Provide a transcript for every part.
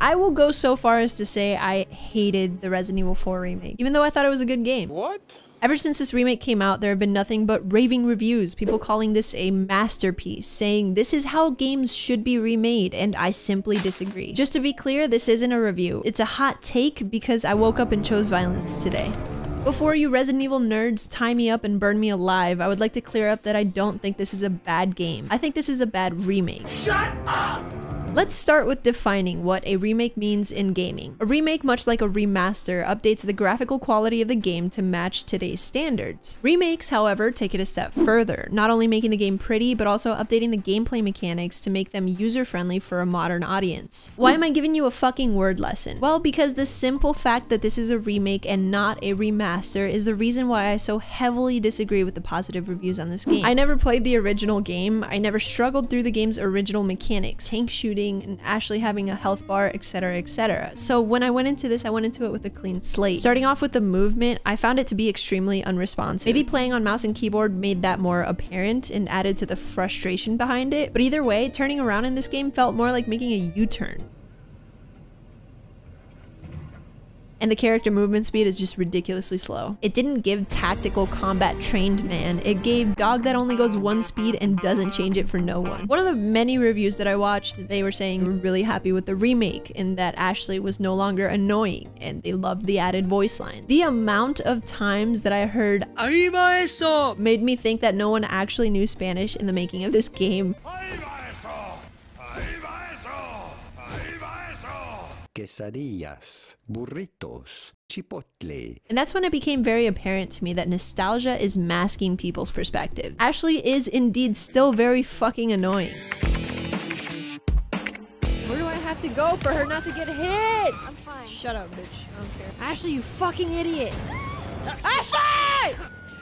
I will go so far as to say I hated the Resident Evil 4 remake, even though I thought it was a good game. What? Ever since this remake came out, there have been nothing but raving reviews, people calling this a masterpiece, saying this is how games should be remade, and I simply disagree. Just to be clear, this isn't a review. It's a hot take because I woke up and chose violence today. Before you Resident Evil nerds tie me up and burn me alive, I would like to clear up that I don't think this is a bad game. I think this is a bad remake. Shut up! Let's start with defining what a remake means in gaming. A remake, much like a remaster, updates the graphical quality of the game to match today's standards. Remakes, however, take it a step further, not only making the game pretty, but also updating the gameplay mechanics to make them user-friendly for a modern audience. Why am I giving you a fucking word lesson? Well, because the simple fact that this is a remake and not a remaster is the reason why I so heavily disagree with the positive reviews on this game. I never played the original game, I never struggled through the game's original mechanics, tank shooting, and Ashley having a health bar, etc, etc. So when I went into this, I went into it with a clean slate. Starting off with the movement, I found it to be extremely unresponsive. Maybe playing on mouse and keyboard made that more apparent and added to the frustration behind it, but either way, turning around in this game felt more like making a U-turn. And the character movement speed is just ridiculously slow. It didn't give tactical combat trained man, it gave dog that only goes one speed and doesn't change it for no one. One of the many reviews that I watched, they were saying they were really happy with the remake and that Ashley was no longer annoying and they loved the added voice line. The amount of times that I heard "Arriba eso" made me think that no one actually knew Spanish in the making of this game. Quesadillas, burritos, chipotle. And that's when it became very apparent to me that nostalgia is masking people's perspectives. Ashley is indeed still very fucking annoying. Where do I have to go for her not to get hit? I'm fine. Shut up, bitch. I don't care. Ashley, you fucking idiot. Ashley!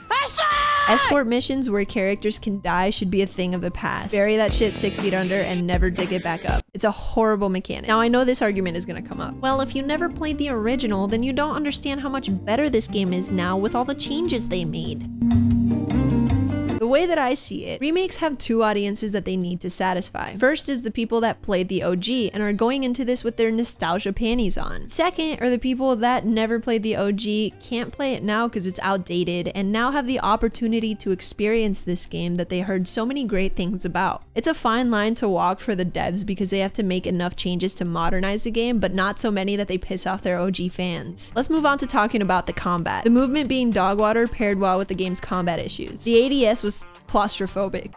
Ashley! Escort missions where characters can die should be a thing of the past. Bury that shit 6 feet under and never dig it back up. It's a horrible mechanic. Now I know this argument is gonna come up. Well, if you never played the original, then you don't understand how much better this game is now with all the changes they made. The way that I see it, remakes have two audiences that they need to satisfy. First is the people that played the OG and are going into this with their nostalgia panties on. Second are the people that never played the OG, can't play it now because it's outdated, and now have the opportunity to experience this game that they heard so many great things about. It's a fine line to walk for the devs because they have to make enough changes to modernize the game, but not so many that they piss off their OG fans. Let's move on to talking about the combat. The movement being dog water paired well with the game's combat issues. The ADS was claustrophobic.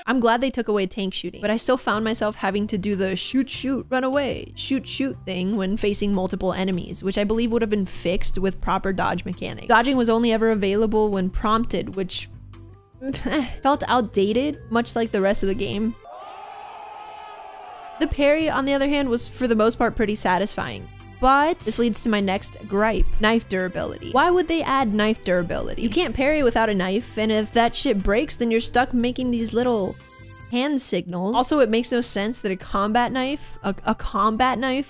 I'm glad they took away tank shooting, but I still found myself having to do the shoot, shoot, run away, shoot, shoot thing when facing multiple enemies, which I believe would have been fixed with proper dodge mechanics. Dodging was only ever available when prompted, which felt outdated, much like the rest of the game. The parry, on the other hand, was for the most part pretty satisfying. But this leads to my next gripe, knife durability. Why would they add knife durability? You can't parry without a knife, and if that shit breaks, then you're stuck making these little hand signals. Also, it makes no sense that a combat knife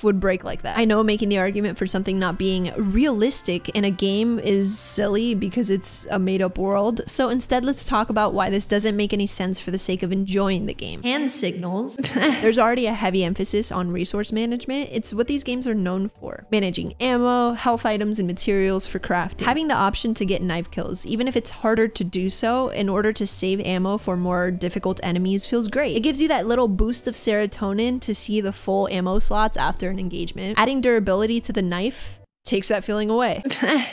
would break like that. I know making the argument for something not being realistic in a game is silly because it's a made-up world, so instead let's talk about why this doesn't make any sense for the sake of enjoying the game. Hand signals. There's already a heavy emphasis on resource management. It's what these games are known for. Managing ammo, health items, and materials for crafting. Having the option to get knife kills, even if it's harder to do so, in order to save ammo for more difficult enemies feels great. It gives you that little boost of serotonin to see the full ammo slots after an engagement. Adding durability to the knife takes that feeling away.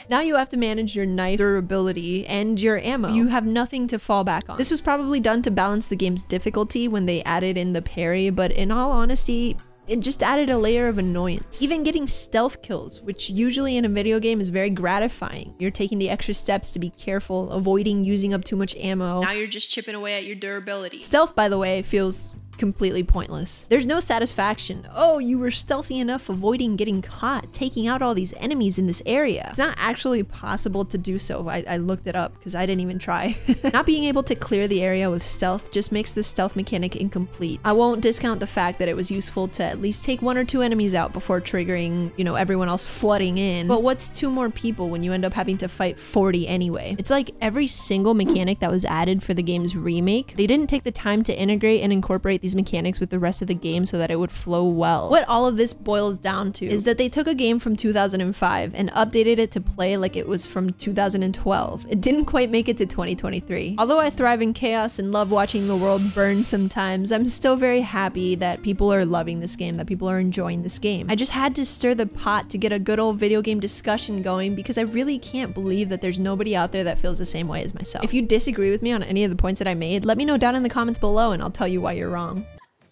Now you have to manage your knife durability and your ammo. You have nothing to fall back on. This was probably done to balance the game's difficulty when they added in the parry, but in all honesty, it just added a layer of annoyance. Even getting stealth kills, which usually in a video game is very gratifying. You're taking the extra steps to be careful, avoiding using up too much ammo. Now you're just chipping away at your durability. Stealth, by the way, feels completely pointless. There's no satisfaction. Oh, you were stealthy enough avoiding getting caught, taking out all these enemies in this area. It's not actually possible to do so. I looked it up because I didn't even try. Not being able to clear the area with stealth just makes the stealth mechanic incomplete. I won't discount the fact that it was useful to at least take 1 or 2 enemies out before triggering, you know, everyone else flooding in. But what's 2 more people when you end up having to fight 40 anyway? It's like every single mechanic that was added for the game's remake, they didn't take the time to integrate and incorporate these these mechanics with the rest of the game so that it would flow well. What all of this boils down to is that they took a game from 2005 and updated it to play like it was from 2012. It didn't quite make it to 2023. Although I thrive in chaos and love watching the world burn sometimes, I'm still very happy that people are loving this game, that people are enjoying this game. I just had to stir the pot to get a good old video game discussion going because I really can't believe that there's nobody out there that feels the same way as myself. If you disagree with me on any of the points that I made, let me know down in the comments below and I'll tell you why you're wrong.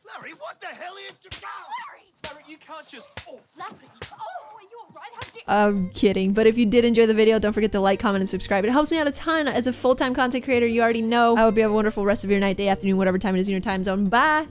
Larry, what the hell are you doing? Larry, you can't just... Oh, Larry. Oh, are you alright? How did... I'm kidding, but if you did enjoy the video, don't forget to like, comment, and subscribe. It helps me out a ton as a full-time content creator, you already know. I hope you have a wonderful rest of your night, day, afternoon, whatever time it is in your time zone. Bye!